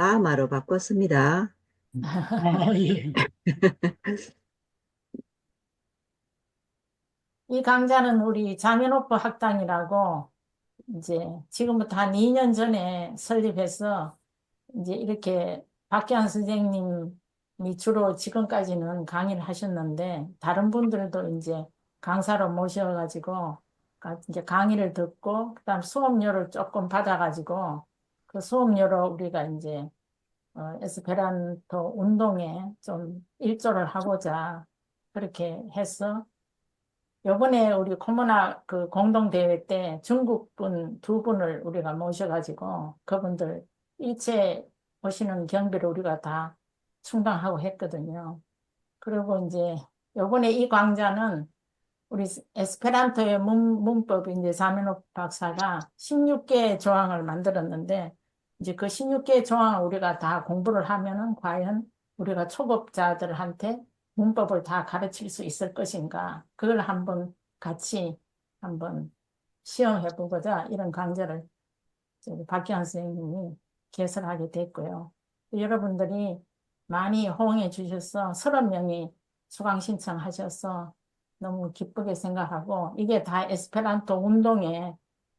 아마로 바꿨습니다. 예. 이 강좌는 우리 자민오프 학당이라고 이제 지금부터 한 2년 전에 설립해서 이제 이렇게 박기환 선생님이 주로 지금까지는 강의를 하셨는데 다른 분들도 이제 강사로 모셔가지고 이제 강의를 듣고 그다음 수업료를 조금 받아가지고 그 수업료로 우리가 이제 에스페란토 운동에 좀 일조를 하고자 그렇게 해서 요번에 우리 코모나 그 공동대회 때 중국 분 두 분을 우리가 모셔가지고 그분들 일체 오시는 경비를 우리가 다 충당하고 했거든요. 그리고 이제 요번에 이 강좌는 우리 에스페란토의 문법 이제 자민옥 박사가 16개 조항을 만들었는데 이제 그 16개 조항을 우리가 다 공부를 하면은 과연 우리가 초급자들한테 문법을 다 가르칠 수 있을 것인가 그걸 한번 같이 한번 시험해 보고자 이런 강좌를 저기 박기환 선생님이 개설하게 됐고요. 여러분들이 많이 호응해 주셔서 30명이 수강 신청하셔서 너무 기쁘게 생각하고 이게 다 에스페란토 운동에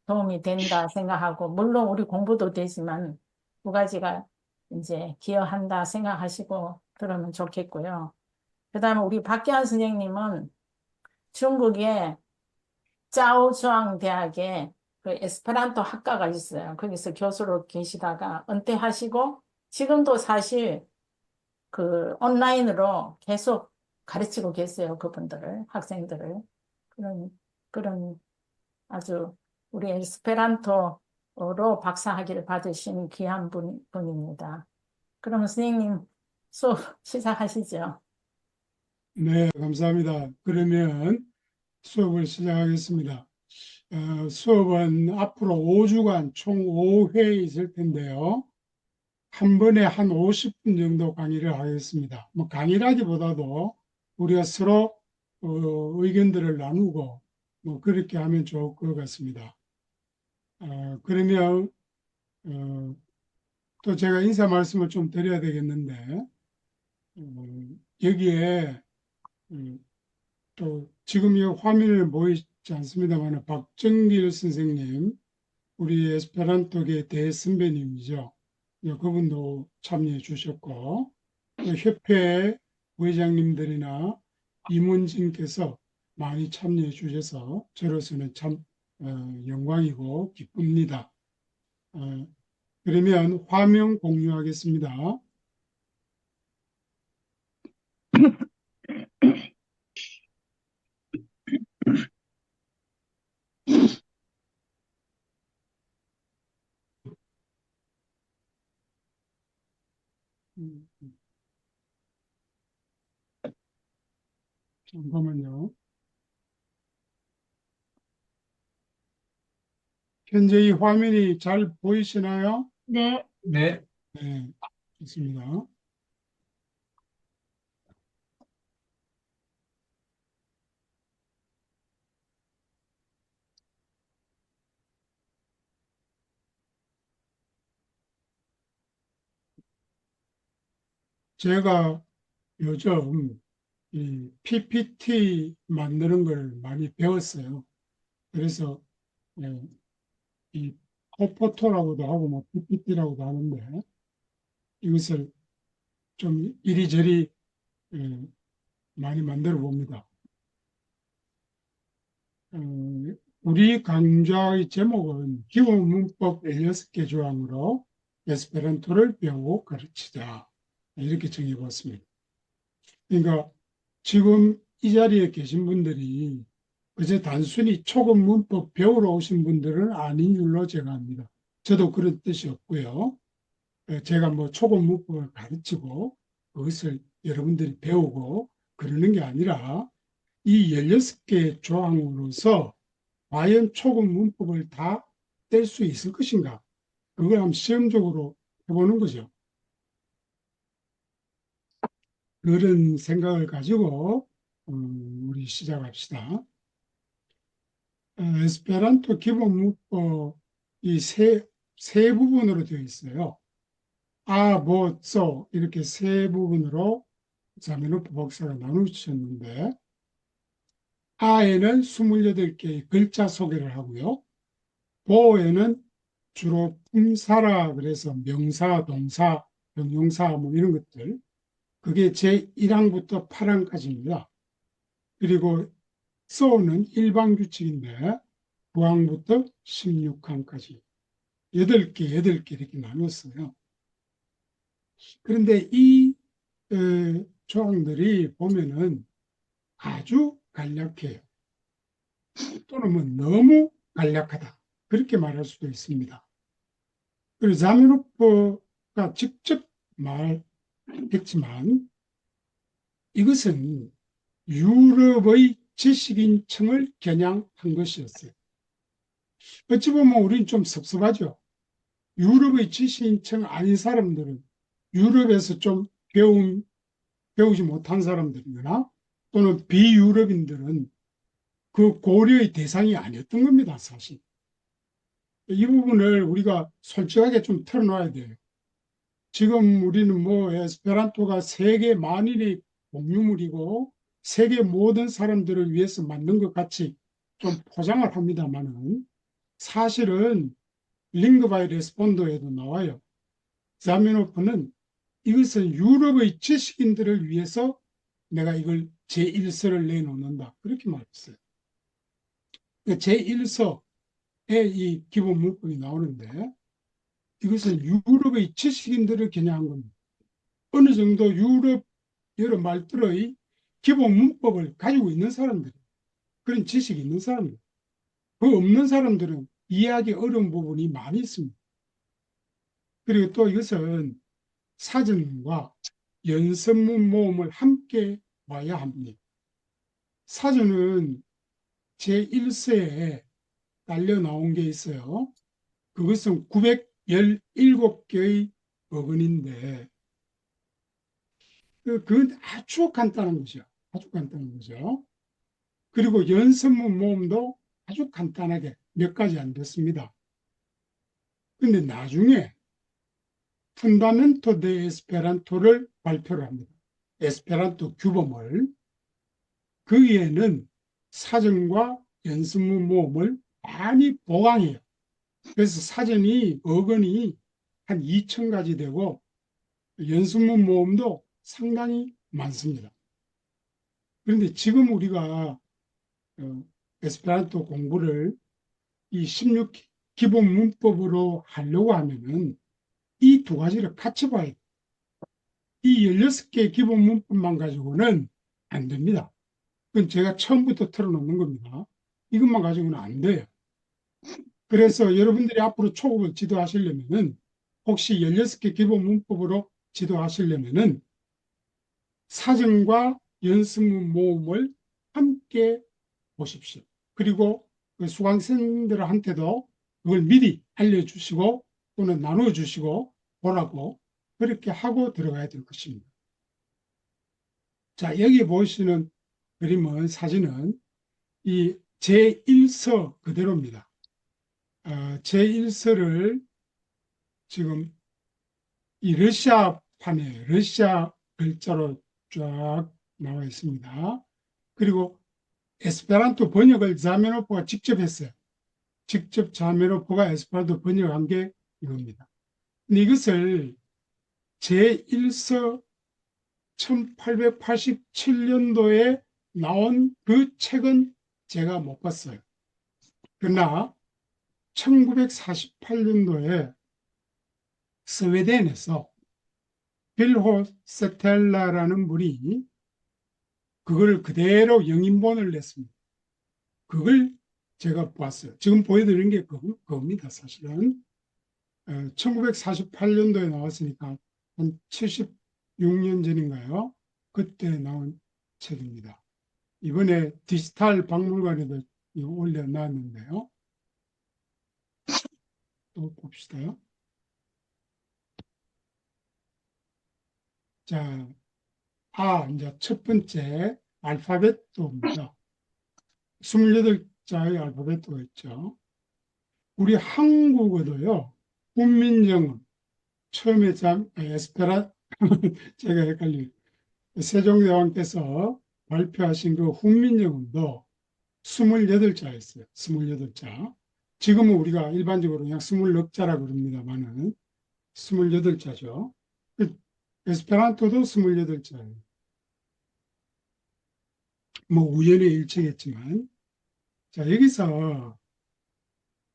도움이 된다 생각하고 물론 우리 공부도 되지만 두 가지가 이제 기여한다 생각하시고 들으면 좋겠고요. 그다음에 우리 박기환 선생님은 중국의 짜오주앙 대학에 그 에스페란토 학과가 있어요. 거기서 교수로 계시다가 은퇴하시고 지금도 사실 그 온라인으로 계속 가르치고 계세요. 그분들을, 학생들을. 그런 아주 우리 에스페란토로 박사학위를 받으신 귀한 분입니다. 그럼 선생님 수업 시작하시죠. 네, 감사합니다. 그러면 수업을 시작하겠습니다. 수업은 앞으로 5주간 총 5회 있을 텐데요. 한 번에 한 50분 정도 강의를 하겠습니다. 뭐 강의라기보다도 우리가 서로 의견들을 나누고 뭐 그렇게 하면 좋을 것 같습니다. 그러면 어, 또 제가 인사 말씀을 좀 드려야 되겠는데 여기에 또 지금 이 화면에 보이지 않습니다만 박정길 선생님 우리 에스페란토계 대선배님이죠. 예, 그분도 참여해 주셨고 또 협회 부회장님들이나 임원진께서 많이 참여해 주셔서 저로서는 참 영광이고 기쁩니다. 어, 그러면 화면 공유하겠습니다. 음, 잠깐만요. 현재 이 화면이 잘 보이시나요? 네. 네. 네, 좋습니다. 제가 요즘 이 PPT 만드는 걸 많이 배웠어요. 그래서 예, 이 포토라고도 하고 뭐 PPT라고도 하는데 이것을 좀 이리저리 예, 많이 만들어 봅니다. 어, 우리 강좌의 제목은 기본 문법 16개 조항으로 에스페란토를 배우고 가르치자 이렇게 정해봤습니다. 그러니까 지금 이 자리에 계신 분들이 그저 단순히 초급 문법 배우러 오신 분들은 아닌 줄로 제가 압니다. 저도 그런 뜻이 없고요. 제가 뭐 초급 문법을 가르치고 그것을 여러분들이 배우고 그러는 게 아니라 이 16개 조항으로서 과연 초급 문법을 다 뗄 수 있을 것인가? 그걸 한번 시험적으로 해보는 거죠. 그런 생각을 가지고 우리 시작합시다. 에스페란토 기본 문법이 세 부분으로 되어 있어요. 아, 뭐, 써 이렇게 세 부분으로 자메노프 박사가 나누셨는데 아에는 28개의 글자 소개를 하고요. 보에는 주로 품사라 그래서 명사, 동사, 형용사 뭐 이런 것들 그게 제1항부터 8항까지입니다. 그리고 써는 일반규칙인데 9항부터 16항까지 8개, 8개 이렇게 나눴어요. 그런데 이 조항들이 보면은 아주 간략해요. 또는 뭐 너무 간략하다. 그렇게 말할 수도 있습니다. 그리고 자미노프가 직접 말했지만 이것은 유럽의 지식인층을 겨냥한 것이었어요. 어찌 보면 우리는 좀 섭섭하죠. 유럽의 지식인층 아닌 사람들은 유럽에서 좀 배우지 못한 사람들이거나 또는 비유럽인들은 그 고려의 대상이 아니었던 겁니다, 사실. 이 부분을 우리가 솔직하게 좀 털어놔야 돼요. 지금 우리는 뭐 에스페란토가 세계 만인의 공유물이고 세계 모든 사람들을 위해서 만든 것 같이 좀 포장을 합니다만은 사실은 링그 바이 레스폰더에도 나와요. 자미노프는 이것은 유럽의 지식인들을 위해서 내가 이걸 제1서를 내놓는다. 그렇게 말했어요. 제1서에 이 기본 문법이 나오는데 이것은 유럽의 지식인들을 겨냥한 겁니다. 어느 정도 유럽 여러 말들의 기본 문법을 가지고 있는 사람들, 그런 지식이 있는 사람들, 그 없는 사람들은 이해하기 어려운 부분이 많이 있습니다. 그리고 또 이것은 사전과 연습문 모음을 함께 봐야 합니다. 사전은 제1서에 딸려 나온 게 있어요. 그것은 917개의 어근인데 그건 아주 간단한 거죠. 아주 간단한 거죠. 그리고 연습문 모음도 아주 간단하게 몇 가지 안 됐습니다. 근데 나중에 푼다멘토 데 에스페란토를 발표를 합니다. 에스페란토 규범을. 거기에는 사전과 연습문 모음을 많이 보강해요. 그래서 사전이 어근이 한 2,000가지 되고 연습문 모음도 상당히 많습니다. 그런데 지금 우리가 에스페란토 공부를 이 16 기본 문법으로 하려고 하면은 이 두 가지를 같이 봐야 돼요. 이 16개 기본 문법만 가지고는 안 됩니다. 그건 제가 처음부터 틀어놓는 겁니다. 이것만 가지고는 안 돼요. 그래서 여러분들이 앞으로 초급을 지도하시려면은 혹시 16개 기본 문법으로 지도하시려면은 사전과 연습문 모음을 함께 보십시오. 그리고 그 수강생들한테도 그걸 미리 알려주시고 또는 나눠주시고 보라고 그렇게 하고 들어가야 될 것입니다. 자, 여기 보시는 그림은 사진은 이 제1서 그대로입니다. 제1서를 지금 이 러시아판에 러시아 글자로 쫙 나와 있습니다. 그리고 에스페란토 번역을 자메노프가 직접 했어요. 직접 자메노프가 에스페란토 번역한 게 이겁니다. 근데 이것을 제1서 1887년도에 나온 그 책은 제가 못 봤어요. 그러나 1948년도에 스웨덴에서 빌호 세텔라라는 분이 그걸 그대로 영인본을 냈습니다. 그걸 제가 봤어요. 지금 보여드리는 게 그겁니다, 사실은. 1948년도에 나왔으니까 한 76년 전인가요? 그때 나온 책입니다. 이번에 디지털 박물관에도 올려놨는데요. 또 봅시다. 자, 이제 첫 번째 알파벳도입니다. 28자의 알파벳도가 있죠. 우리 한국어도요, 훈민정음, 처음에 에스페란, 제가 헷갈려요. 세종대왕께서 발표하신 그 훈민정음도 28자였어요. 28자. 지금은 우리가 일반적으로 그냥 24자라 그럽니다만은 28자죠. 에스페란토도 28자예요. 뭐 우연의 일치겠지만, 자, 여기서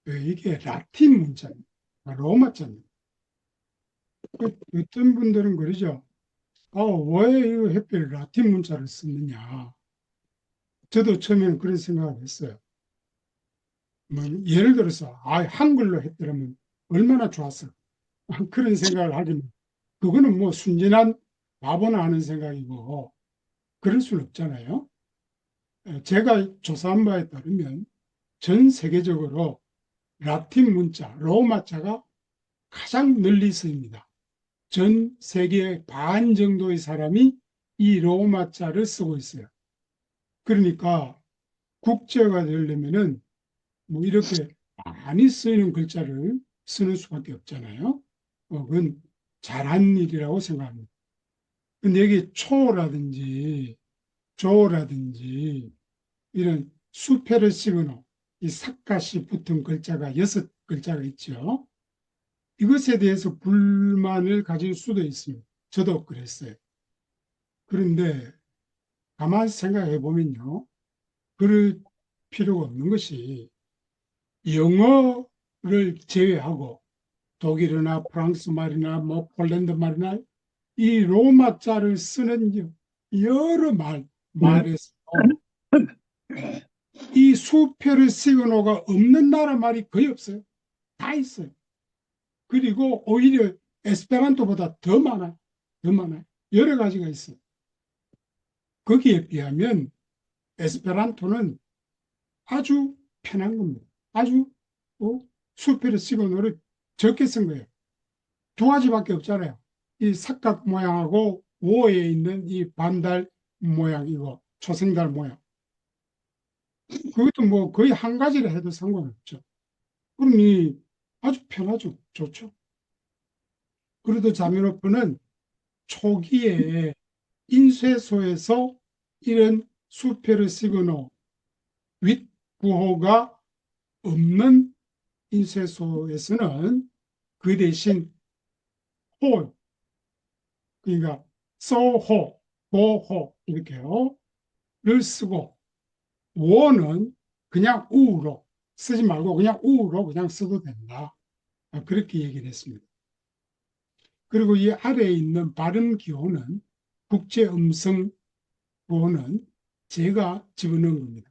이게 라틴 문자입니다. 로마자입니다. 어떤 분들은 그러죠. 왜 이 하필 라틴 문자를 쓰느냐. 저도 처음에는 그런 생각을 했어요. 뭐 예를 들어서 한글로 했더라면 얼마나 좋았을까. 그런 생각을 하지만 그거는 뭐 순진한 바보나 하는 생각이고 그럴 수는 없잖아요. 제가 조사한 바에 따르면 전 세계적으로 라틴 문자, 로마자가 가장 널리 쓰입니다. 전 세계 반 정도의 사람이 이 로마자를 쓰고 있어요. 그러니까 국제화가 되려면은 뭐 이렇게 많이 쓰이는 글자를 쓰는 수밖에 없잖아요. 그건 잘한 일이라고 생각합니다. 근데 여기 초라든지 조라든지 이런 수페르 시그노, 이 삿갓이 붙은 글자가 6글자가 있죠. 이것에 대해서 불만을 가질 수도 있습니다. 저도 그랬어요. 그런데 가만히 생각해 보면요. 그럴 필요가 없는 것이 영어를 제외하고 독일어나 프랑스 말이나 뭐 폴란드 말이나 이 로마자를 쓰는 여러 말에서 이 수페르 시그노가 없는 나라 말이 거의 없어요. 다 있어요. 그리고 오히려 에스페란토보다 더 많아요. 더 많아요. 여러 가지가 있어요. 거기에 비하면 에스페란토는 아주 편한 겁니다. 아주 수페르 시그노를 적게 쓴 거예요. 두 가지밖에 없잖아요. 이 삿갓 모양하고 오에 있는 이 반달 모양, 이거 초생달 모양. 그것도 뭐 거의 한 가지를 해도 상관없죠. 그러니 아주 편하죠. 좋죠. 그래도 자미노프는 초기에 인쇄소에서 이런 수페르 시그노 윗 구호가 없는 인쇄소에서는 그 대신 호, 그러니까 소호, 보호 이렇게요. 를 쓰고 원은 그냥 우로 쓰지 말고 그냥 우로 그냥 써도 된다. 그렇게 얘기를 했습니다. 그리고 이 아래에 있는 발음 기호는 국제 음성 구호는 제가 집어넣은 겁니다.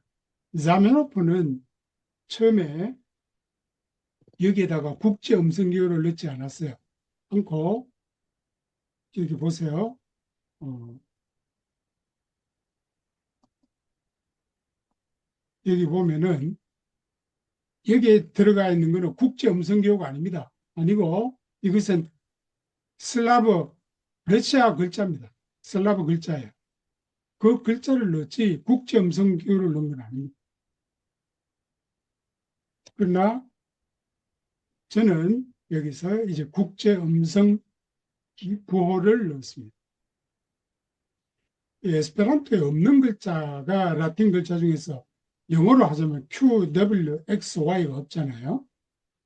자메노프는 처음에 여기에다가 국제 음성 기호를 넣지 않았어요. 않고 여기 보세요. 여기 보면은 여기에 들어가 있는 것은 국제 음성 기호가 아닙니다. 아니고 이것은 슬라브 러시아 글자입니다. 슬라브 글자예요. 그 글자를 넣지 국제 음성 기호를 넣은 건 아닙니다. 그러나 저는 여기서 이제 국제 음성 구호를 넣습니다. 에스페란토에 없는 글자가 라틴 글자 중에서 영어로 하자면 Q, W, X, Y가 없잖아요.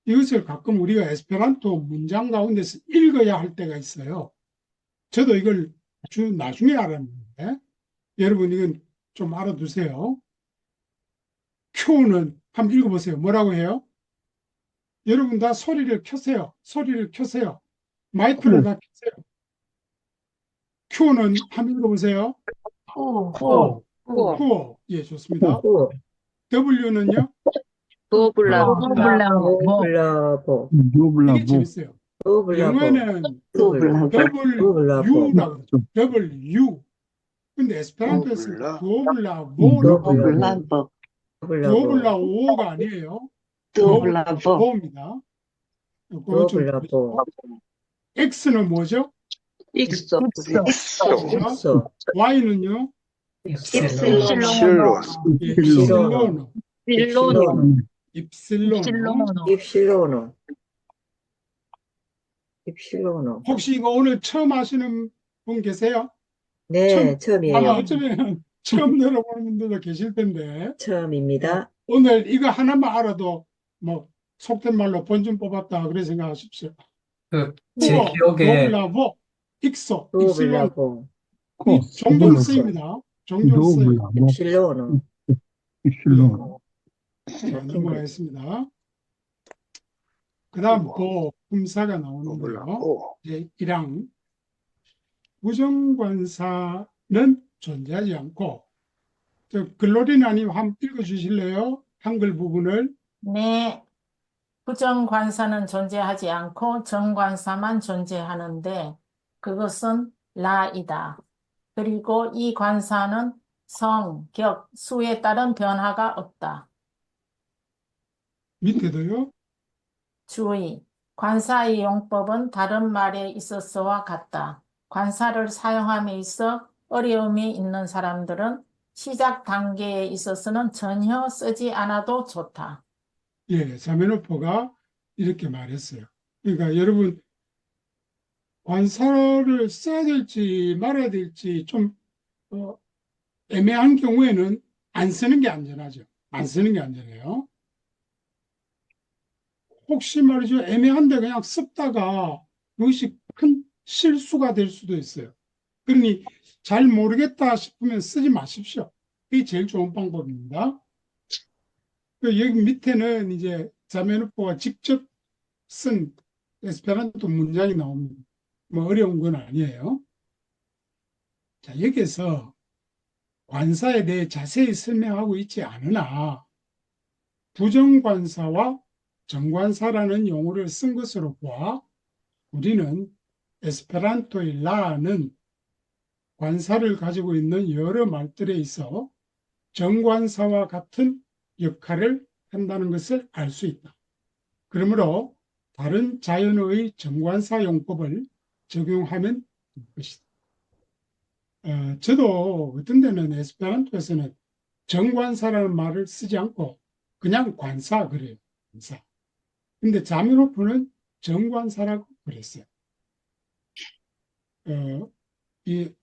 이것을 가끔 우리가 에스페란토 문장 가운데서 읽어야 할 때가 있어요. 저도 이걸 아주 나중에 알았는데 여러분 이건 좀 알아두세요. Q는 한번 읽어보세요. 뭐라고 해요? 여러분 다 소리를 켜세요. 소리를 켜세요. 마이크를 다 켜세요. Q는 한번 읽어보세요. 코, 쿠어. 예, 좋습니다. 구, W는요? 누블라보, 블라보, 이게 재밌어요. 블라보, 영어는 누블라보, W라고 그러죠. W. 근데 에스페란토에서는 두블라보라고 해요. 누블라보, 두블라오가 아니에요. 누블라보, 두블라보입니다. 그거 좀 블라보, X는 뭐죠? 익소, 엑소, Y는요? 입실로, 예, 입실로노, 입실로노, 입실로노. 입실로노, 입실로노. 혹시 이거 오늘 처음 하시는 분 계세요? 네, 아마 처음이에요. 어쩌면 처음 들어보는 분들도 계실 텐데, 처음입니다. 오늘 이거 하나만 알아도 뭐 속된 말로 본전 뽑았다 그래 생각하십시오. 제 후어, 기억에 보블라보, 익소, 입실론 도블라보, 이 종종 그거는 쓰입니다. 종종 쓰여요. 노블라모 입실로노. 실로 자, 라틴 글씨. 넘어가겠습니다. 그 다음 품사가 나오는데요. 이제 1항 부정관사는 존재하지 않고, 글로리는 아니면 한번 읽어주실래요? 한글 부분을. 네. 부정관사는 존재하지 않고 정관사만 존재하는데 그것은 라이다. 그리고 이 관사는 성, 격, 수에 따른 변화가 없다. 밑에도요. 주의. 관사의 용법은 다른 말에 있어서와 같다. 관사를 사용함에 있어 어려움이 있는 사람들은 시작 단계에 있어서는 전혀 쓰지 않아도 좋다. 예, 자메노프가 이렇게 말했어요. 그러니까 여러분, 관사를 써야 될지 말아야 될지 좀 애매한 경우에는 안 쓰는 게 안전하죠. 안 쓰는 게 안전해요. 혹시 말이죠, 애매한데 그냥 습다가 그것이 큰 실수가 될 수도 있어요. 그러니 잘 모르겠다 싶으면 쓰지 마십시오. 그게 제일 좋은 방법입니다. 여기 밑에는 이제 자메노프가 직접 쓴 에스페란토 문장이 나옵니다. 뭐 어려운 건 아니에요. 자, 여기서 관사에 대해 자세히 설명하고 있지 않으나 부정관사와 정관사라는 용어를 쓴 것으로 보아 우리는 에스페란토의 라는 관사를 가지고 있는 여러 말들에 있어 정관사와 같은 역할을 한다는 것을 알 수 있다. 그러므로 다른 자연어의 정관사 용법을 적용하면 될 것이다. 저도 어떤 데는 에스페란토에서는 정관사라는 말을 쓰지 않고 그냥 관사 그래요. 관사. 근데 자메노프는 정관사라고 그랬어요. 이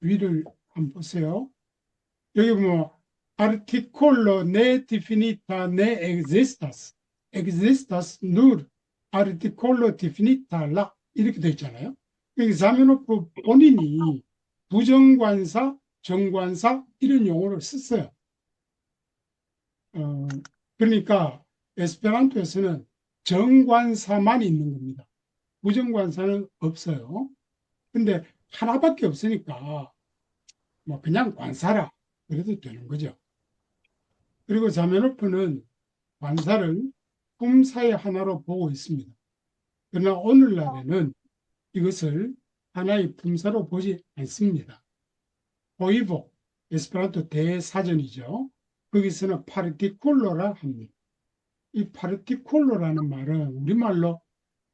위를 한번 보세요. 여기 보면 articollo ne definita ne existas. existas nur articollo definita la 이렇게 되어 있잖아요. 여기 자메노프 본인이 부정관사, 정관사 이런 용어를 썼어요. 그러니까 에스페란토에서는 정관사만 있는 겁니다. 부정관사는 없어요. 근데 하나밖에 없으니까 뭐 그냥 관사라 그래도 되는 거죠. 그리고 자메노프는 관사를 품사의 하나로 보고 있습니다. 그러나 오늘날에는 이것을 하나의 품사로 보지 않습니다. 호이보, 에스페란토 대사전이죠. 거기서는 파르티쿨로라 합니다. 이 파르티쿨로라는 말은 우리말로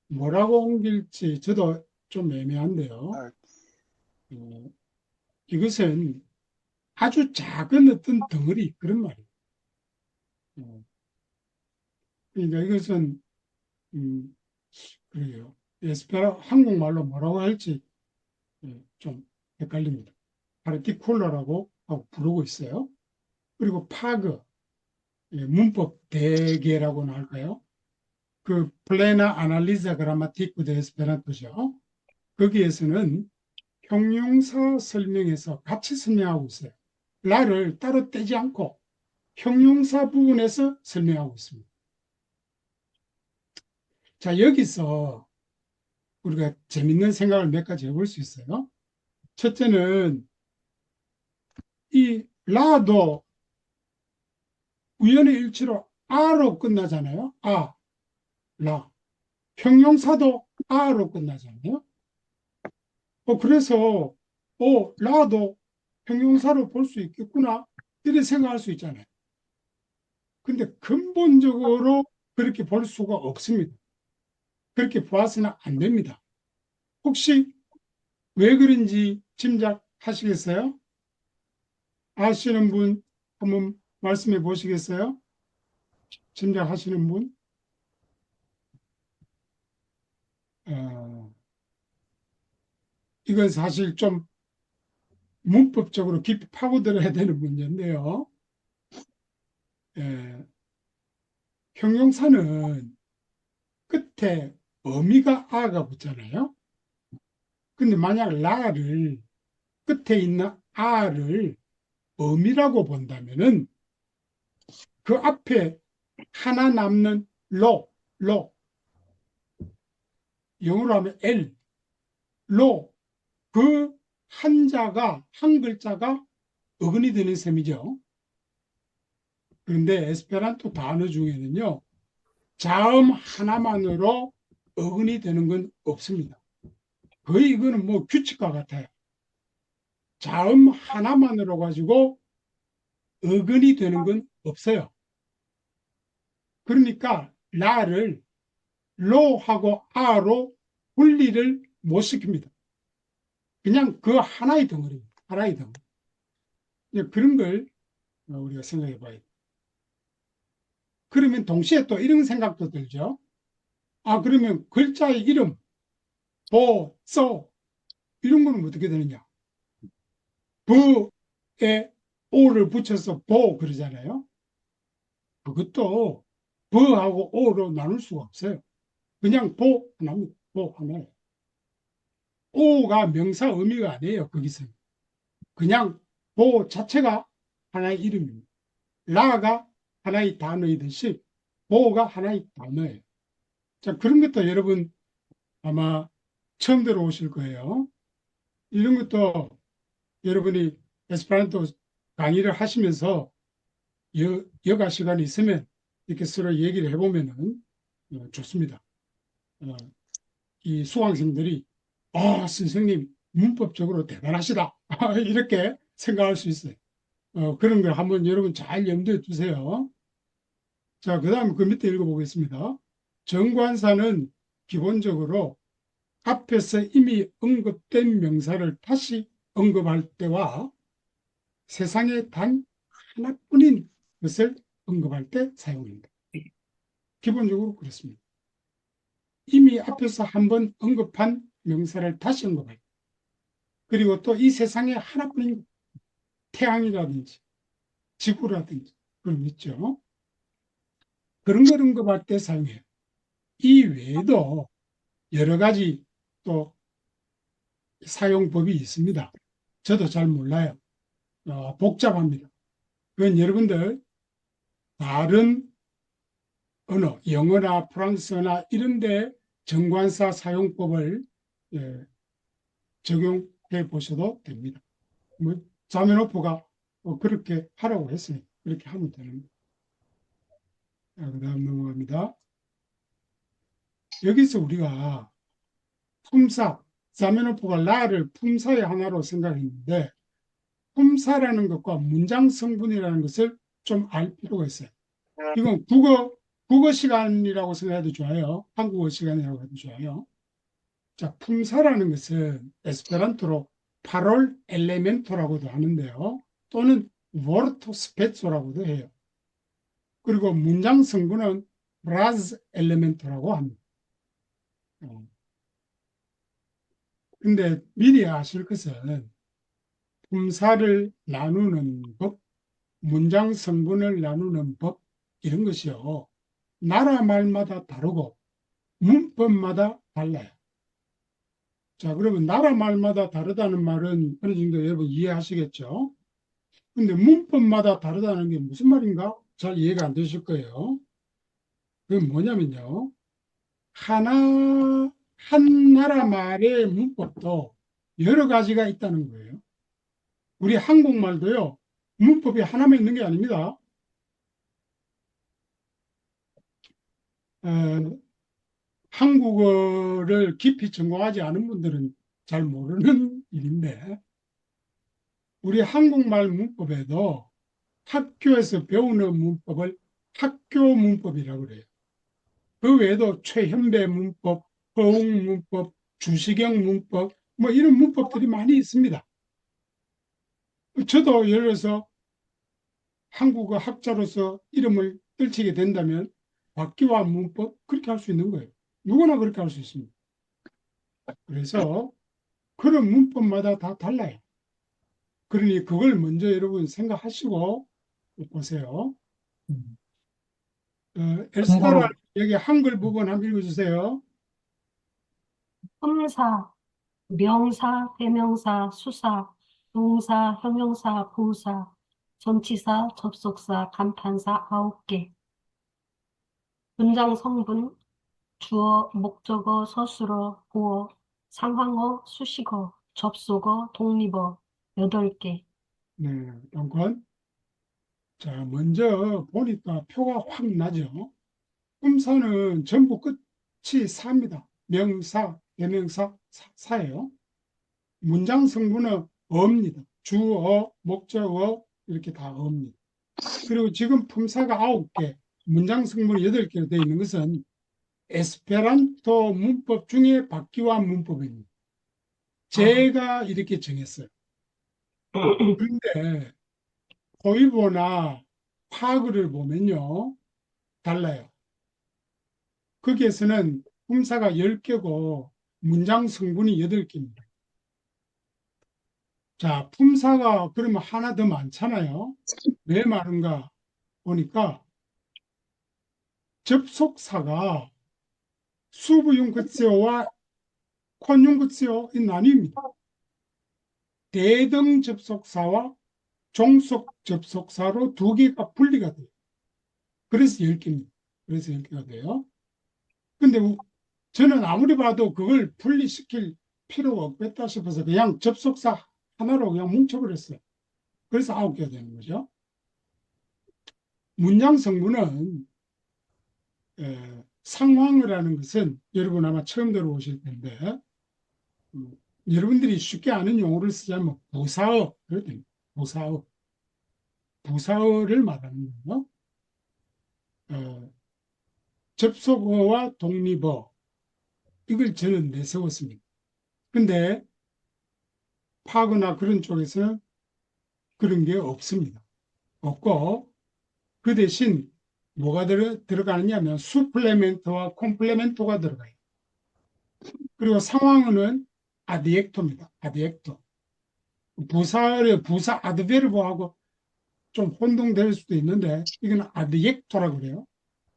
뭐라고 옮길지 저도 좀 애매한데요. 이것은 아주 작은 어떤 덩어리 그런 말이에요. 그러니까 이것은 그래요. 한국말로 뭐라고 할지 좀 헷갈립니다. 파르티쿨러라고 하고 부르고 있어요. 그리고 파그, 문법 대개라고나 할까요? 그 플레나 아날리자 그라마티쿠 데 에스페란토죠. 거기에서는 형용사 설명에서 같이 설명하고 있어요. 라를 따로 떼지 않고 형용사 부분에서 설명하고 있습니다. 자, 여기서 우리가 재밌는 생각을 몇 가지 해볼 수 있어요. 첫째는 이 라도 우연의 일치로 아로 끝나잖아요. 아, 라. 형용사도 아로 끝나잖아요. 그래서 라도 형용사로 볼 수 있겠구나 이렇게 생각할 수 있잖아요. 근데 근본적으로 그렇게 볼 수가 없습니다. 그렇게 보아서는 안 됩니다. 혹시 왜 그런지 짐작하시겠어요? 아시는 분 한번 말씀해 보시겠어요? 짐작하시는 분? 이건 사실 좀 문법적으로 깊이 파고들어야 되는 문제인데요. 예, 형용사는 끝에 어미가 아가 붙잖아요. 근데 만약 라를 끝에 있는 아를 어미라고 본다면은 그 앞에 하나 남는 로, 영어로 하면 로, 그 한 글자가 어근이 되는 셈이죠. 그런데 에스페란토 단어 중에는요, 자음 하나만으로 어근이 되는 건 없습니다. 거의 이거는 뭐 규칙과 같아요. 자음 하나만으로 가지고 어근이 되는 건 없어요. 그러니까 라를 로하고 아로 분리를 못 시킵니다. 그냥 그 하나의 덩어리입니다. 하나의 덩어리. 그런 걸 우리가 생각해 봐야 돼요. 그러면 동시에 또 이런 생각도 들죠. 그러면 글자의 이름, 보, 써, 이런 거는 어떻게 되느냐. 부에 오를 붙여서 보 그러잖아요. 그것도 버하고 오로 나눌 수가 없어요. 그냥 보 하나입니다. 보 하나예요. 오가 명사 의미가 아니에요. 거기서 그냥 보 자체가 하나의 이름입니다. 라가 하나의 단어이듯이 보가 하나의 단어예요. 자, 그런 것도 여러분 아마 처음 들어오실 거예요. 이런 것도 여러분이 에스페란토 강의를 하시면서 여가 시간이 있으면 이렇게 서로 얘기를 해보면은 좋습니다. 이 수강생들이 선생님 문법적으로 대단하시다 이렇게 생각할 수 있어요. 그런 걸 한번 여러분 잘 염두에 두세요. 자, 그 다음 그 밑에 읽어보겠습니다. 정관사는 기본적으로 앞에서 이미 언급된 명사를 다시 언급할 때와 세상에 단 하나뿐인 것을 언급할 때 사용합니다. 기본적으로 그렇습니다. 이미 앞에서 한번 언급한 명사를 다시 언급할 때, 그리고 또 이 세상에 하나뿐인 태양이라든지 지구라든지 그런 거 있죠. 그런 걸 언급할 때 사용해요. 이 외에도 여러 가지 또 사용법이 있습니다. 저도 잘 몰라요. 복잡합니다. 그건 여러분들 다른 언어, 영어나 프랑스어나 이런 데 정관사 사용법을 적용해 보셔도 됩니다. 뭐 자메노프가 그렇게 하라고 했으니 그렇게 하면 되는 거예요. 그 다음 넘어갑니다. 여기서 우리가 품사, 자메노프가 라를 품사의 하나로 생각했는데 품사라는 것과 문장 성분이라는 것을 좀 알 필요가 있어요. 이건 국어 시간이라고 생각해도 좋아요. 한국어 시간이라고 해도 좋아요. 자, 품사라는 것은 에스페란토로 파롤 엘레멘토라고도 하는데요. 또는 워르토 스페초라고도 해요. 그리고 문장 성분은 브라즈 엘레멘토라고 합니다. 근데 미리 아실 것은 품사를 나누는 법, 문장 성분을 나누는 법, 이런 것이요. 나라 말마다 다르고 문법마다 달라요. 자, 그러면 나라 말마다 다르다는 말은 어느 정도 여러분 이해하시겠죠? 근데 문법마다 다르다는 게 무슨 말인가? 잘 이해가 안 되실 거예요. 그건 뭐냐면요. 한 나라 말의 문법도 여러 가지가 있다는 거예요. 우리 한국말도요, 문법이 하나만 있는 게 아닙니다. 한국어를 깊이 전공하지 않은 분들은 잘 모르는 일인데, 우리 한국말 문법에도 학교에서 배우는 문법을 학교 문법이라고 그래요. 그 외에도 최현배 문법, 허웅 문법, 주시경 문법, 뭐 이런 문법들이 많이 있습니다. 저도 예를 들어서 한국어 학자로서 이름을 떨치게 된다면 박기화 문법 그렇게 할 수 있는 거예요. 누구나 그렇게 할 수 있습니다. 그래서 그런 문법마다 다 달라요. 그러니 그걸 먼저 여러분 생각하시고 보세요. 엘스타라 여기 한글 부분 한번 읽어주세요. 품사, 명사, 대명사, 수사, 동사, 형용사, 부사, 전치사, 접속사, 간판사 9개. 문장 성분, 주어, 목적어, 서술어, 보어, 상황어, 수식어, 접속어, 독립어 8개. 네, 잠깐. 자, 먼저 보니까 표가 확 나죠. 품사는 전부 끝이 사입니다. 명사, 대명사, 사예요. 문장 성분은 어입니다. 주어, 목적어 이렇게 다 어입니다. 그리고 지금 품사가 9개, 문장 성분이 8개로 되어 있는 것은 에스페란토 문법 중에 바퀴와 문법입니다. 제가 이렇게 정했어요. 그런데 호이보나 파그를 보면요, 달라요. 거기에서는 품사가 10개고 문장 성분이 8개입니다. 자, 품사가 그러면 하나 더 많잖아요. 왜 많은가 보니까 접속사가 수부용급세어와 콘용급세어의 나뉩니다. 대등 접속사와 종속 접속사로 두 개가 분리가 돼요. 그래서 10개입니다. 그래서 10개가 돼요. 근데 저는 아무리 봐도 그걸 분리시킬 필요가 없겠다 싶어서 그냥 접속사 하나로 그냥 뭉쳐버렸어요. 그래서 9개가 되는 거죠. 문장 성분은 상황을 하는 것은 여러분 아마 처음 들어보실 텐데 여러분들이 쉽게 아는 용어를 쓰자면 부사어 그렇거든요. 부사어. 부사어를 말하는 거예요. 접속어와 독립어 이걸 저는 내세웠습니다. 근데 파거나 그런 쪽에서는 그런 게 없습니다. 없고 그 대신 뭐가 들어가느냐 하면 수플레멘토와 콤플레멘토가 들어가요. 그리고 상황어는 아디액토입니다. 아디액토. 부사의 부사 아드베르브하고 좀 혼동될 수도 있는데 이건 아디액토라고 그래요.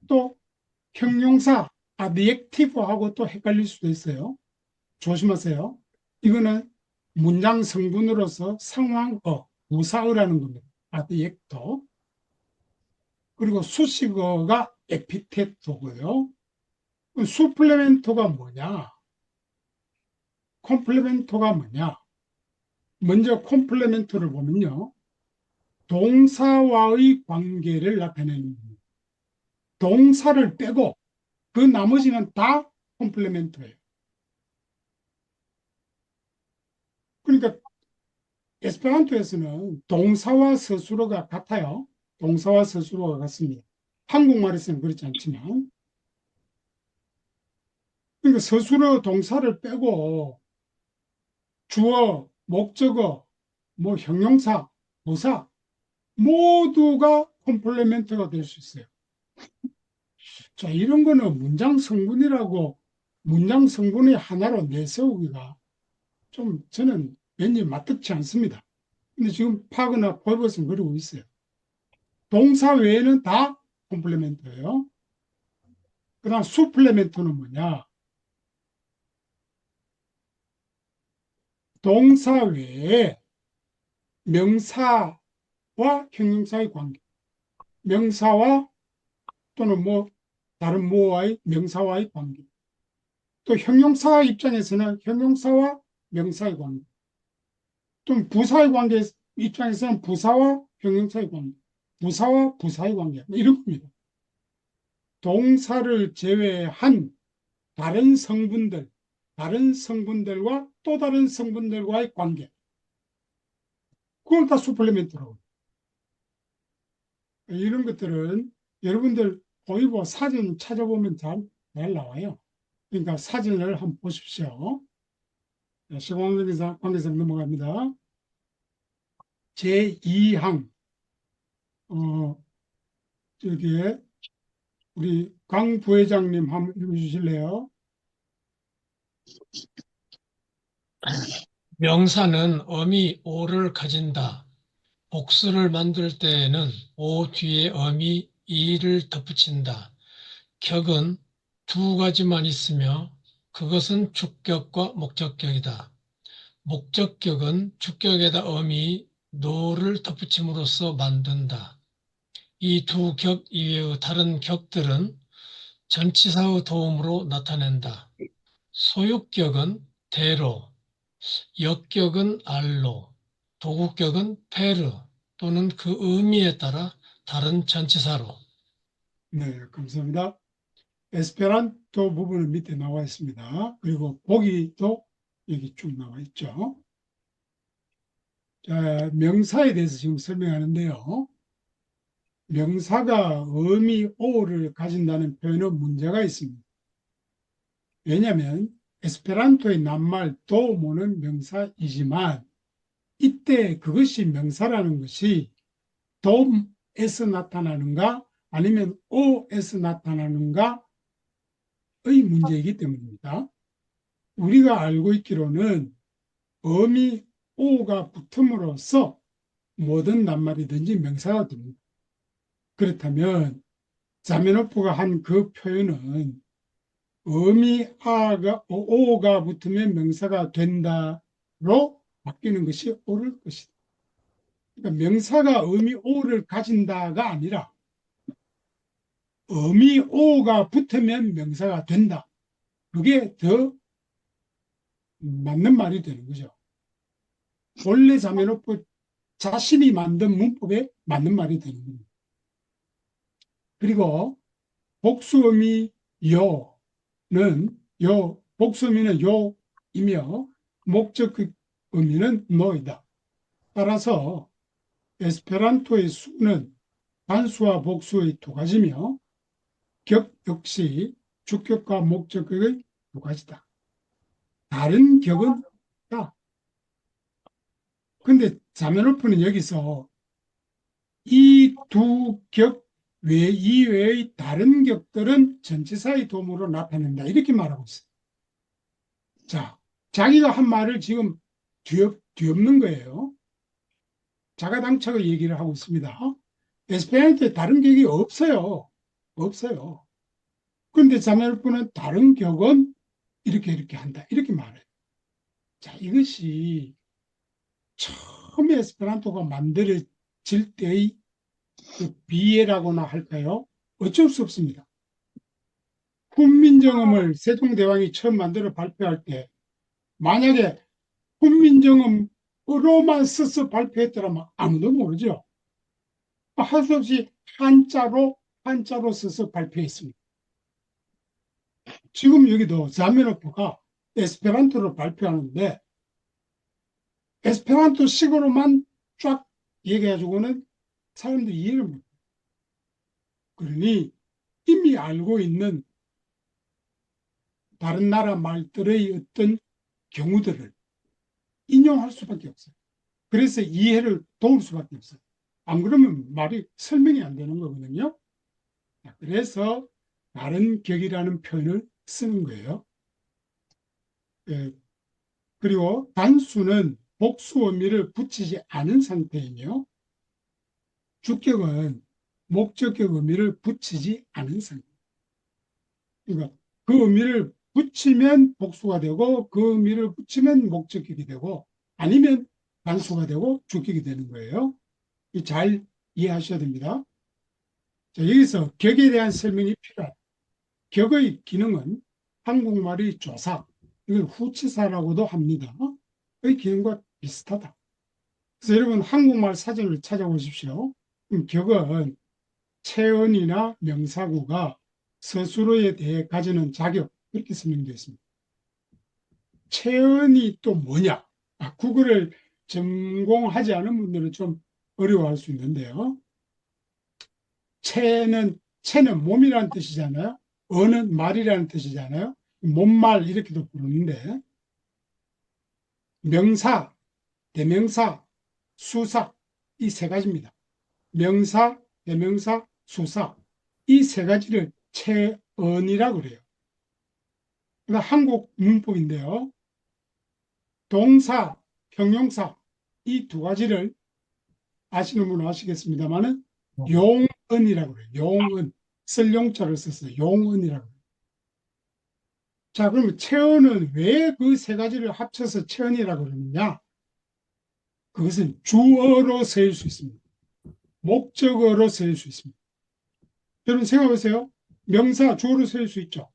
또 형용사 아디액티브하고 또 헷갈릴 수도 있어요. 조심하세요. 이거는 문장 성분으로서 상황어, 부사어라는 겁니다. 아디액토. 그리고 수식어가 에피테토고요. 수플레멘토가 뭐냐? 콤플레멘토가 뭐냐? 먼저 콤플레멘토를 보면요. 동사와의 관계를 나타내는 겁니다. 동사를 빼고 그 나머지는 다 콤플레멘토예요. 그러니까 에스페란토에서는 동사와 서술어가 같아요. 동사와 서술어가 같습니다. 한국말에서는 그렇지 않지만 그러니까 서술어 동사를 빼고 주어, 목적어, 뭐 형용사, 부사 모두가 콤플레멘트가 될 수 있어요. 자, 이런 거는 문장 성분이라고 문장 성분의 하나로 내세우기가 좀 저는 왠지 맞득치 않습니다. 근데 지금 파거나 포이버스는 그러고 있어요. 동사 외에는 다 콤플레멘트예요. 그 다음 수플레멘트는 뭐냐? 동사 외에 명사와 형용사의 관계, 명사와 또는 뭐 다른 뭐와의 명사와의 관계, 또 형용사 입장에서는 형용사와 명사의 관계, 또 부사의 관계 입장에서는 부사와 형용사의 관계, 부사와 부사의 관계 이런 겁니다. 동사를 제외한 다른 성분들, 다른 성분들과 또 다른 성분들과의 관계, 그걸 다 수플리멘트라고. 이런 것들은 여러분들 보이고 사진 찾아보면 잘 나와요. 그러니까 사진을 한번 보십시오. 시공관계상 넘어갑니다. 제2항, 저기에 우리 강 부회장님 한번 읽어주실래요? 명사는 어미 오를 가진다. 복수를 만들 때에는 오 뒤에 어미 이를 덧붙인다. 격은 두 가지만 있으며 그것은 주격과 목적격이다. 목적격은 주격에다 어미 노를 덧붙임으로써 만든다. 이 두 격 이외의 다른 격들은 전치사의 도움으로 나타낸다. 소유격은 대로, 역격은 알로, 도구격은 페르 또는 그 의미에 따라 다른 전치사로. 네, 감사합니다. 에스페란토 부분은 밑에 나와 있습니다. 그리고 보기도 여기 쭉 나와 있죠. 자, 명사에 대해서 지금 설명하는데요. 명사가 의미 오를 가진다는 표현은 문제가 있습니다. 왜냐하면 에스페란토의 낱말 도모는 명사이지만 이때 그것이 명사라는 것이 돔에서 나타나는가 아니면 오에서 나타나는가의 문제이기 때문입니다. 우리가 알고 있기로는 어미 오가 붙음으로써 모든 낱말이든지 명사가 됩니다. 그렇다면 자메노프가 한 그 표현은 어미 오가 붙으면 명사가 된다로 바뀌는 것이 옳을 것이다. 그러니까 명사가 의미 오를 가진다가 아니라 의미 오가 붙으면 명사가 된다. 그게 더 맞는 말이 되는 거죠. 본래 자메노프 자신이 만든 문법에 맞는 말이 되는 겁니다. 그리고 복수음이 요는 복수음이는 요이며 목적 의미는 노이다. 따라서 에스페란토의 수는 단수와 복수의 두 가지며 격 역시 주격과 목적격의 두 가지다. 다른 격은 없다. 근데 자메노프는 여기서 이 두 격 이외의 다른 격들은 전치사의 도움으로 나타낸다. 이렇게 말하고 있어요. 자, 자기가 한 말을 지금 뒤엎는 거예요. 자가당착의 얘기를 하고 있습니다. 에스페란토에 다른 격이 없어요. 없어요. 그런데 자메노프는 다른 격은 이렇게 한다. 이렇게 말해요. 자, 이것이 처음에 에스페란토가 만들어질 때의 그 비애라고나 할까요? 어쩔 수 없습니다. 훈민정음을 세종대왕이 처음 만들어 발표할 때 만약에 훈민정음으로만 써서 발표했더라면 아무도 모르죠. 할 수 없이 한자로 써서 발표했습니다. 지금 여기도 자메노프가 에스페란토로 발표하는데 에스페란토식으로만 쫙 얘기해가지고는 사람들이 이해를 못해요. 그러니 이미 알고 있는 다른 나라 말들의 어떤 경우들을 인용할 수밖에 없어요. 그래서 이해를 도울 수밖에 없어요. 안 그러면 말이 설명이 안 되는 거거든요. 그래서 다른 격이라는 표현을 쓰는 거예요. 그리고 단수는 복수 의미를 붙이지 않은 상태이며 주격은 목적격 의미를 붙이지 않은 상태. 그러니까 그 의미를 붙이면 복수가 되고 그 의미를 붙이면 목적격이 되고 아니면 단수가 되고 주격이 되는 거예요. 잘 이해하셔야 됩니다. 자, 여기서 격에 대한 설명이 필요합니다. 격의 기능은 한국말의 조사, 이걸 후치사라고도 합니다. 의 기능과 비슷하다. 그래서 여러분 한국말 사전을 찾아보십시오. 격은 체언이나 명사구가 스스로에 대해 가지는 자격, 이렇게 설명되어 있습니다. 체언이 또 뭐냐? 국어를 전공하지 않은 분들은 좀 어려워할 수 있는데요. 체는 몸이라는 뜻이잖아요. 어는 말이라는 뜻이잖아요. 몸말 이렇게도 부르는데 명사, 대명사, 수사 이 세 가지입니다. 명사, 대명사, 수사 이 세 가지를 체언이라고 그래요. 그러니까 한국 문법인데요. 동사, 형용사 이 두 가지를 아시는 분은 아시겠습니다만은 용언이라고 그래요. 용언. 쓸 용자를 써서 용언이라고 그래요. 자, 그러면 체언은 왜 그 세 가지를 합쳐서 체언이라고 그러느냐? 그것은 주어로 쓰일 수 있습니다. 목적어로 쓰일 수 있습니다. 여러분 생각해보세요. 명사 주어로 쓰일 수 있죠.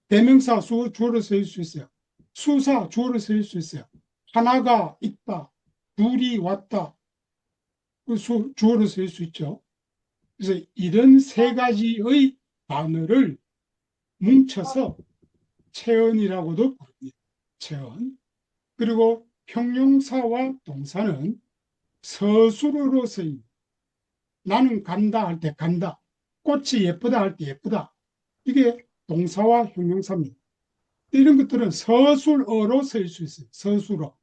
대명사 주어로 쓰일 수 있어요. 수사 주어로 쓰일 수 있어요. 하나가 있다. 둘이 왔다. 주어로 쓰일 수 있죠. 그래서 이런 세 가지의 단어를 뭉쳐서 체언이라고도 부릅니다. 체언. 그리고 형용사와 동사는 서술어로 쓰입니다. 나는 간다 할 때 간다. 꽃이 예쁘다 할 때 예쁘다. 이게 동사와 형용사입니다. 이런 것들은 서술어로 쓰일 수 있어요. 서술어.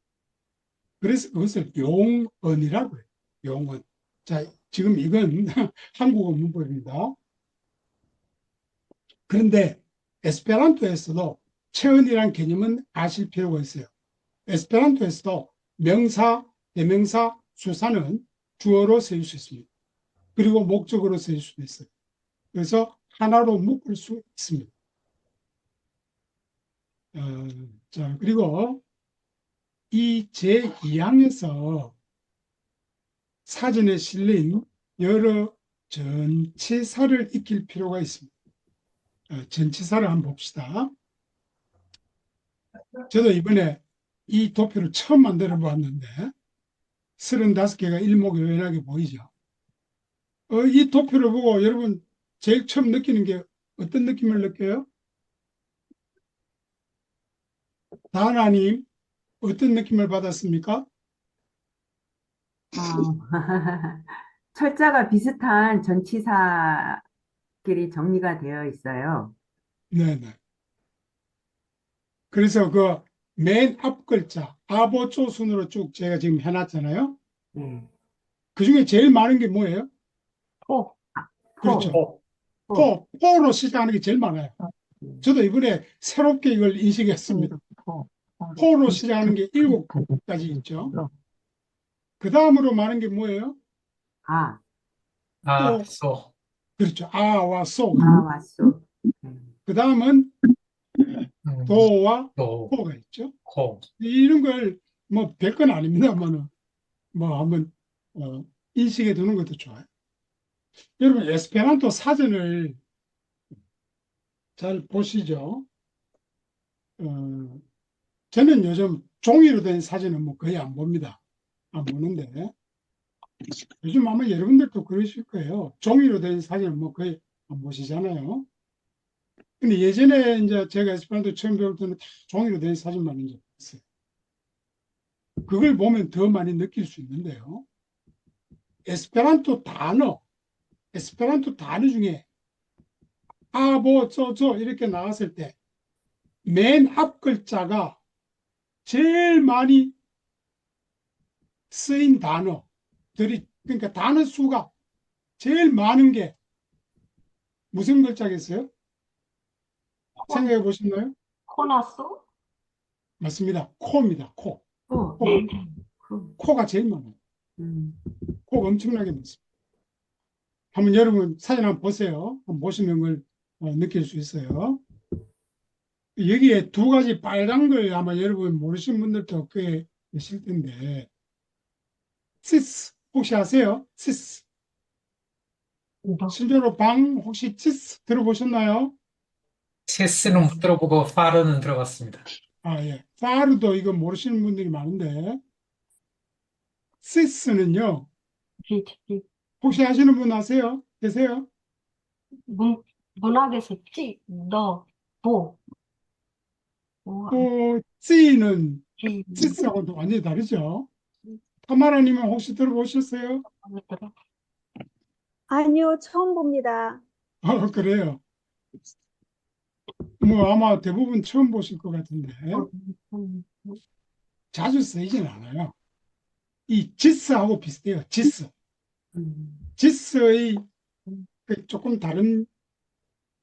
그래서 그것을 용언이라고 해요. 용언. 자, 지금 이건 한국어 문법입니다. 그런데 에스페란토에서도 체언이라는 개념은 아실 필요가 있어요. 에스페란토에서도 명사, 대명사, 수사는 주어로 쓰일 수 있습니다. 그리고 목적어로 쓰일 수도 있어요. 그래서 하나로 묶을 수 있습니다. 자, 그리고 이 제2항에서 사전에 실린 여러 전치사를 익힐 필요가 있습니다. 전치사를 한번 봅시다. 저도 이번에 이 도표를 처음 만들어 보았는데 35개가 일목요연하게 보이죠. 이 도표를 보고 여러분 제일 처음 느끼는 게 어떤 느낌을 느껴요? 다나님 어떤 느낌을 받았습니까? 철자가 비슷한 전치사끼리 정리가 되어 있어요. 네네. 그래서 그 맨 앞 글자 아보조 순으로 쭉 제가 지금 해놨잖아요. 네. 그 중에 제일 많은 게 뭐예요? 포. 그렇죠. 포로 시작하는 게 제일 많아요. 저도 이번에 새롭게 이걸 인식했습니다. 포로 시작하는 게 7가지 있죠. 그 다음으로 많은 게 뭐예요? 아, 소. 그렇죠. 아와 소. 왔어. 그 다음은 도와 코가 있죠. 이런 걸 뭐 별건 아닙니다만은 뭐 한번 인식해 두는 것도 좋아요. 여러분 에스페란토 사전을 잘 보시죠. 저는 요즘 종이로 된 사진은 뭐 거의 안 봅니다. 안 보는데 요즘 아마 여러분들도 그러실 거예요. 종이로 된 사진은 뭐 거의 안 보시잖아요. 근데 예전에 이제 제가 에스페란토 처음 배울 때는 다 종이로 된 사진만 이제 봤어요. 그걸 보면 더 많이 느낄 수 있는데요. 에스페란토 단어 중에 아보 쪼쪼 이렇게 나왔을 때 맨 앞 글자가 제일 많이 쓰인 단어들이, 그러니까 단어 수가 제일 많은 게 무슨 글자겠어요? 생각해 보셨나요? 코나소? 맞습니다. 코입니다. 코. 네. 코가 제일 많아요. 음. 코가 엄청나게 많습니다. 한번 여러분 사진 한번 보세요. 한번 보시면 그걸 느낄 수 있어요. 여기에 두 가지 빨간 걸 아마 여러분 모르시는 분들도 꽤 계실 텐데, 시스 혹시 아세요? 시스. 실제로 방 혹시 시스 들어보셨나요? 체스는 못 들어보고 파르는 들어봤습니다. 아, 예. 파르도 이거 모르시는 분들이 많은데, 시스는요, 혹시 아시는 분 아세요? 계세요? 문학에서 보. 찌는 시스하고도 완전히 다르죠? 타마라님은 혹시 들어보셨어요? 아니요, 처음 봅니다. 그래요. 뭐 아마 대부분 처음 보실 것 같은데 자주 쓰이진 않아요. 이 지스하고 비슷해요. 지스의 조금 다른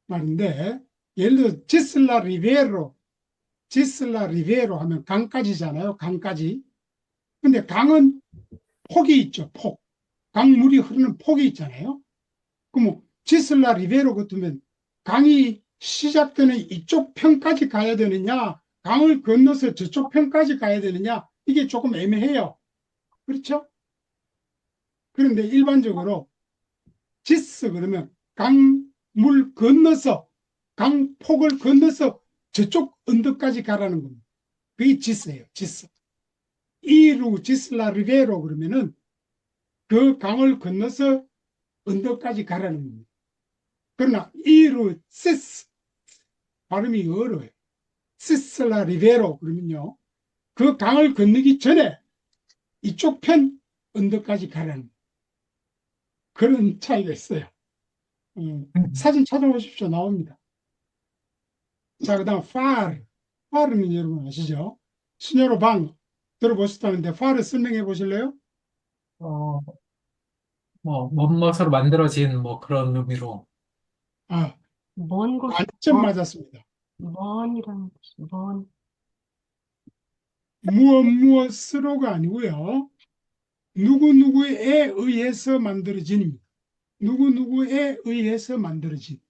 말인데, 예를 들어 지슬라 리베로, 지슬라 리베로 하면 강까지잖아요. 강까지. 근데 강은 폭이 있죠. 폭. 강물이 흐르는 폭이 있잖아요. 그럼 지슬라 리베로 같으면 강이 시작되는 이쪽 편까지 가야 되느냐, 강을 건너서 저쪽 편까지 가야 되느냐, 이게 조금 애매해요. 그렇죠? 그런데 일반적으로 지스 그러면 강물 건너서, 강폭을 건너서 저쪽 언덕까지 가라는 겁니다. 그게 지스예요. 지스. 이루 지슬라 리베로 그러면은 그 강을 건너서 언덕까지 가라는 겁니다. 그러나 이루 시스 발음이 어려워요. 시슬라 리베로 그러면요, 그 강을 건너기 전에 이쪽 편 언덕까지 가라는 그런 차이가 있어요. 사진 찾아보십시오. 나옵니다. 자, 그 다음 far. far는 여러분 아시죠? 신여로 방 들어보셨다는데 far 설명해 보실래요? 뭐, 먼 것으로 만들어진 뭐 그런 의미로. 아, 먼 곳이, 완전 맞았습니다. 먼이라는 뜻이, 먼. 무엇으로가 아니고요. 누구누구에 의해서 만들어진입니다. 누구누구에 의해서 만들어진.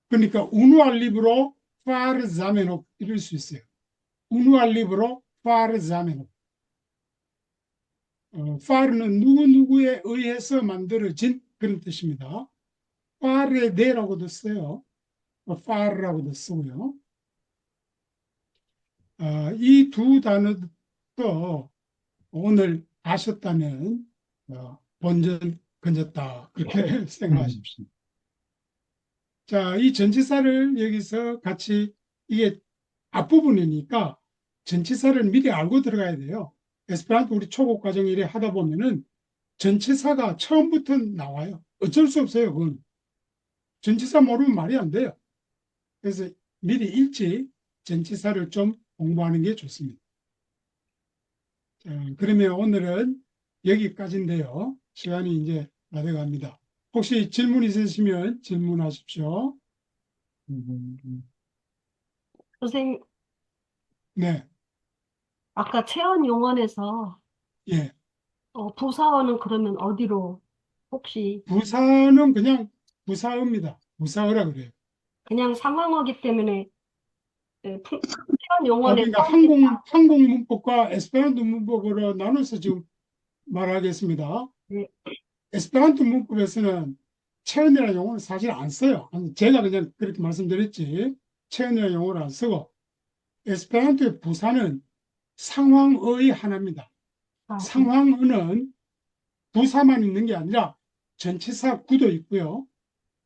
그러니까 우누알리브로 파르자메노 이럴 수 있어요. 우누알리브로 파르자메노. 파르는 누구누구에 의해서 만들어진 그런 뜻입니다. 파르데라고도 써요. 파르라고도 쓰고요. 이 두 단어도 오늘 아셨다면 본전 건졌다 그렇게 생각하십시오. 자, 이 전치사를 여기서 같이, 이게 앞부분이니까 전치사를 미리 알고 들어가야 돼요. 에스페란토 우리 초급 과정 일에 하다 보면은 전치사가 처음부터 나와요. 어쩔 수 없어요. 그건 전치사 모르면 말이 안 돼요. 그래서 미리 일찍 전치사를 좀 공부하는 게 좋습니다. 자, 그러면 오늘은 여기까지인데요. 시간이 이제 다 돼갑니다. 혹시 질문 있으시면 질문하십시오. 선생님, 네, 아까 체험 용언에서 예. 부사어는 그러면 어디로 혹시 부사는 그냥 부사어입니다. 부사어라 그래요. 그냥 상황어기 때문에 체험 용언에 그러니까 한국 문법과 에스페란토 문법으로 나눠서 지금 말하겠습니다. 네. 에스페란토 문법에서는 체언이라는 용어는 사실 안 써요. 제가 그냥 그렇게 말씀드렸지. 체언이라는 용어를 안 쓰고, 에스페란토의 부사는 상황어의 하나입니다. 상황어는 부사만 있는 게 아니라 전치사 구도 있고요.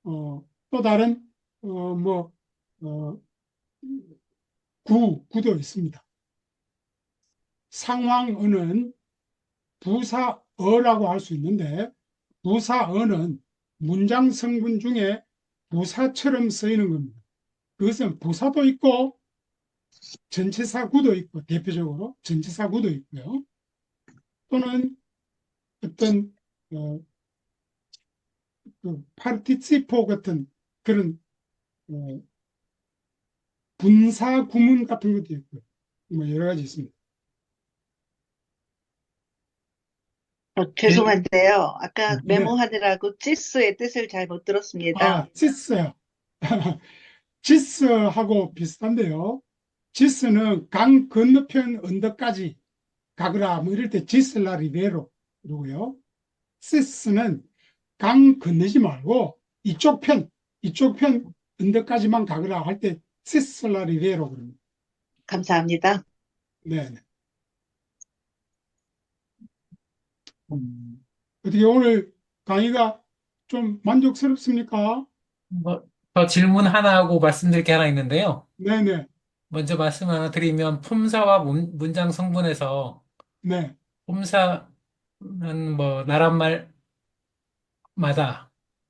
또 다른 구도 있습니다. 상황어는 부사어라고 할 수 있는데, 부사어는 문장 성분 중에 부사처럼 쓰이는 겁니다. 그것은 부사도 있고 전치사 구도 있고, 대표적으로 전치사 구도 있고요. 또는 어떤 그 파르티시포 같은 그런 분사 구문 같은 것도 있고요. 뭐 여러 가지 있습니다. 죄송한데요. 아까 네. 메모하느라고 지스의 뜻을 잘 못 들었습니다. 지스요. 지스하고 비슷한데요. 지스는 강 건너편 언덕까지 가거라 뭐 이럴 때 지슬라 리베로 그러고요. 시스는 강 건너지 말고 이쪽 편 언덕까지만 가거라 할 때 시슬라 리베로 그럽니다. 감사합니다. 네. 어떻게 오늘 강의가 좀 만족스럽습니까? 더 질문 하나 하고 말씀드릴 게 하나 있는데요. 네네. 먼저 말씀 하나 드리면 품사와 문장 성분에서 네. 품사는 뭐 나라말마다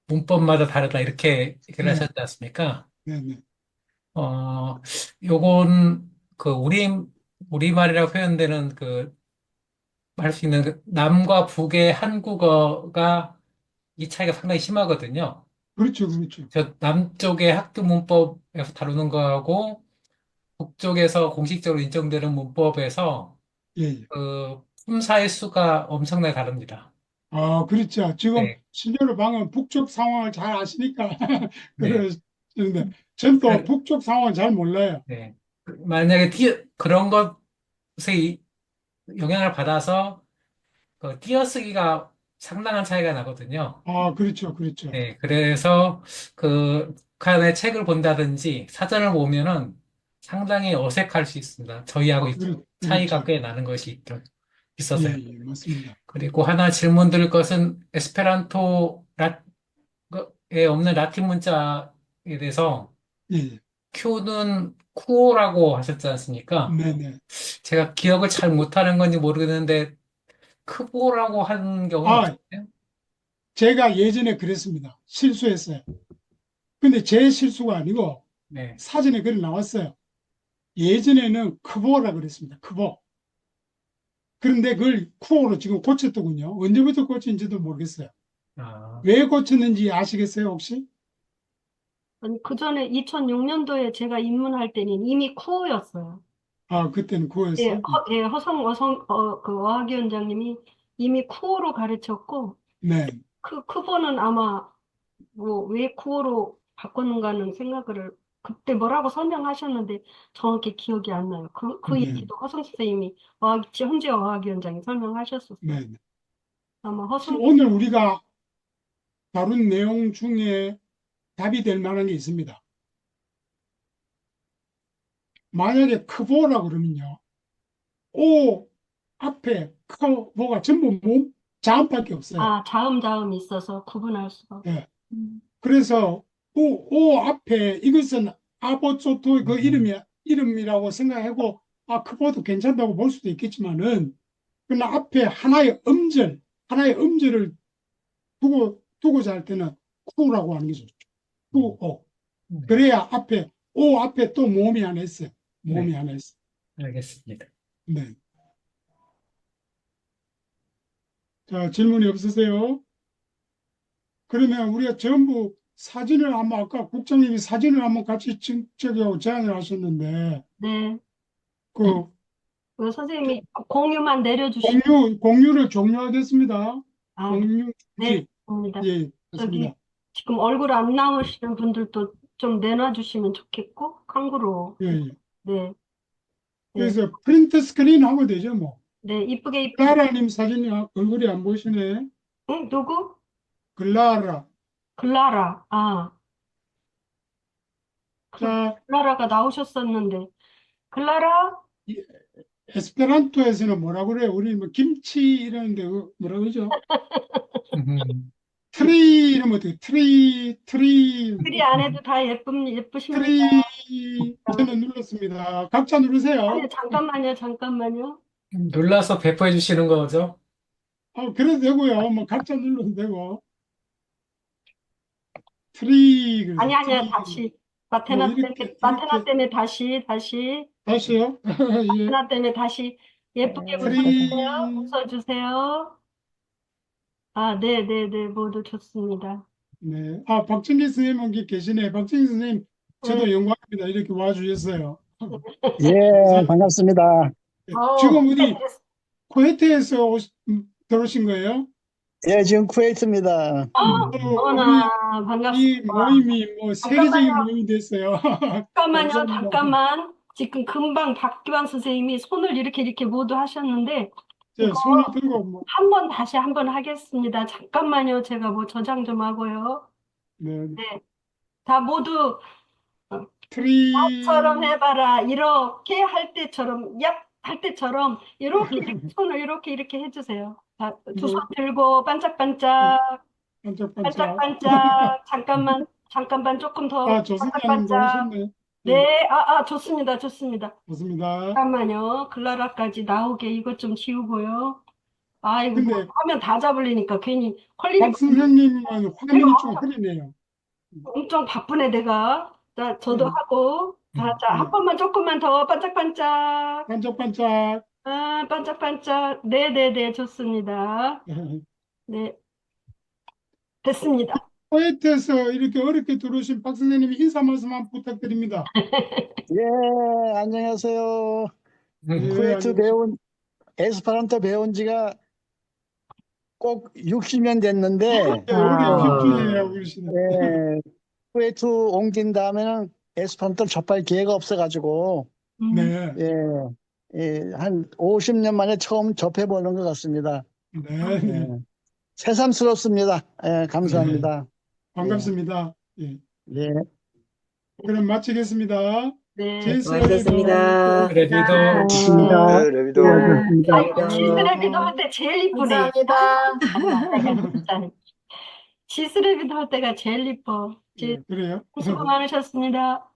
문법마다 다르다 이렇게 얘기를 하셨지 않습니까? 네네. 요건 그 우리말이라고 표현되는 그 할 수 있는 그 남과 북의 한국어가 이 차이가 상당히 심하거든요. 그렇죠, 그렇죠. 저 남쪽의 학교 문법에서 다루는 거하고 북쪽에서 공식적으로 인정되는 문법에서 예, 예. 그 품사의 수가 엄청나게 다릅니다. 아, 그렇죠. 지금 네, 실제로 방금 북쪽 상황을 잘 아시니까 네. 그러시는데, 전 또 그- 북쪽 상황을 잘 몰라요. 네. 만약에 그런 것에 영향을 받아서 그 띄어쓰기가 상당한 차이가 나거든요. 아, 그렇죠, 그렇죠. 네, 그래서 그 북한의 책을 본다든지 사전을 보면은 상당히 어색할 수 있습니다. 저희하고 차이가 그렇죠. 꽤 나는 것이 예, 있어서요. 예, 맞습니다. 그리고 하나 질문 드릴 것은 에스페란토에 없는 라틴 문자에 대해서 예, 예. Q는 쿠오라고 하셨지 않습니까? 네네. 제가 기억을 잘 못하는 건지 모르겠는데 크보라고 하는 경우는 아, 없어요? 제가 예전에 그랬습니다. 실수했어요. 근데 제 실수가 아니고 네. 사전에 글이 나왔어요. 예전에는 크보라 그랬습니다. 크보. 그런데 그걸 쿠오로 지금 고쳤더군요. 언제부터 고친지도 모르겠어요. 아, 왜 고쳤는지 아시겠어요, 혹시? 아니, 그 전에 2006년도에 제가 입문할 때는 이미 쿠어였어요. 아, 그때는 예, 그거였어요. 그 어학위원장님이 이미 쿠어로 가르쳤고, 네, 크보는 아마 뭐 왜 쿠어로 바꿨는가는 생각을 그때 뭐라고 설명하셨는데 정확히 기억이 안 나요. 그 네, 얘기도 허성 선생님이 현재 어학위원장이 설명하셨었어요. 네. 아마 허성 오늘 우리가 다룬 내용 중에 답이 될 만한 게 있습니다. 만약에 크보라 그러면요. 오 앞에 크보가 전부 자음밖에 없어요. 자음이 있어서 구분할 수가 없어요. 예. 그래서 오 앞에 이것은 아보초토 그 이름이라고 생각하고 아 크보도 괜찮다고 볼 수도 있겠지만은 그러나 앞에 하나의 음절을 두고자 할 때는 쿠라고 하는 게 좋죠. 쿠오. 그래야 오 앞에 또 모음이 하나 있어요. 모음이 네, 하나 있어요. 알겠습니다. 네. 자, 질문이 없으세요? 그러면 우리가 전부 사진을 한번 아까 국장님이 사진을 한번 같이 저기 제안을 하셨는데 네. 그 선생님이 공유만 내려주시면 공유를 종료하겠습니다. 네, 공유 네, 지 좋습니다. 예, 저기 좋습니다. 지금 얼굴 안 나오시는 분들도 좀 내놔주시면 좋겠고, 한글로. 예, 예. 네, 네, 그래서 프린트 스크린 하면 되죠, 뭐. 네, 이쁘게. 글라라님 사진이 얼굴이 안 보이시네. 응? 누구? 글라라. 글라라. 자, 글라라가 나오셨었는데. 글라라? 이 에스페란토에서는 뭐라 그래요? 우리 뭐 김치 이러는데 뭐라 그러죠? 트리 이러면 어떻게? 트리 글이 안 해도 다 예쁘십니다. 트리 저는 눌렀습니다. 각자 누르세요. 아니, 잠깐만요. 눌러서 배포해 주시는 거죠? 그래도 되고요. 뭐 각자 눌러도 되고. 트리 그래서 아니야, 트리. 다시. 뭐 마테나 때문에 다시. 다시요? 예. 마테나 때문에 다시. 예쁘게 트리. 웃어주세요. 네, 모두 좋습니다. 네. 박정기 선생님 여기 계시네. 박정기 선생님 저도 네. 영광입니다. 이렇게 와주셨어요. 예, 반갑습니다. 지금 어디 쿠웨이트에서 들어오신 거예요? 예, 지금 쿠웨이트입니다. 어머나, 이 반갑습니다. 모임이 뭐 세계적인 모임이 됐어요. 감사합니다. 잠깐만. 지금 금방 박기환 선생님이 손을 이렇게 모두 하셨는데, 제 손을 들고 뭐, 다시 한 번 하겠습니다. 잠깐만요. 제가 뭐 저장 좀 하고요. 네. 네. 다 모두 트리. 나처럼 해봐라. 이렇게 할 때처럼, 할 때처럼, 이렇게 손을 이렇게 해주세요. 두 손 들고 반짝반짝. 반짝반짝. 반짝반짝. 잠깐만 조금 더 조선장님 반짝반짝. 들어오셨네. 네, 좋습니다. 좋습니다. 잠깐만요. 클라라까지 나오게 이것 좀 지우고요. 이거 근데 화면 다 잡으려니까 괜히 컬리니 박 선생님은 화면이 좀 흐리네요. 엄청 바쁘네, 내가. 자, 저도 하고. 자, 한 번만 조금만 더 반짝반짝. 반짝반짝. 반짝반짝. 네, 좋습니다. 네, 됐습니다. 쿠웨이트에서 이렇게 어렵게 들어오신 박 선생님이 인사 말씀 한번 부탁드립니다. 예, 안녕하세요. 쿠웨이트 에스페란토 배운 지가 꼭 60년 됐는데, 우리 집중해요, 그러시네. 예, 쿠웨이트 옮긴 다음에는 에스페란토를 접할 기회가 없어가지고, 네, 한 50년 만에 처음 접해보는 것 같습니다. 네, 네. 예, 새삼스럽습니다. 예, 감사합니다. 반갑습니다. 예. 예. 그럼 마치겠습니다. 네. 수고하셨습니다. 레비도 고맙습니다. 네, 레비도. 아이고, 지스레비도 할 때 제일 이쁘네. 감사합니다. 지스레비도 할 때가 제일 이뻐. 그래요? 수고 많으셨습니다.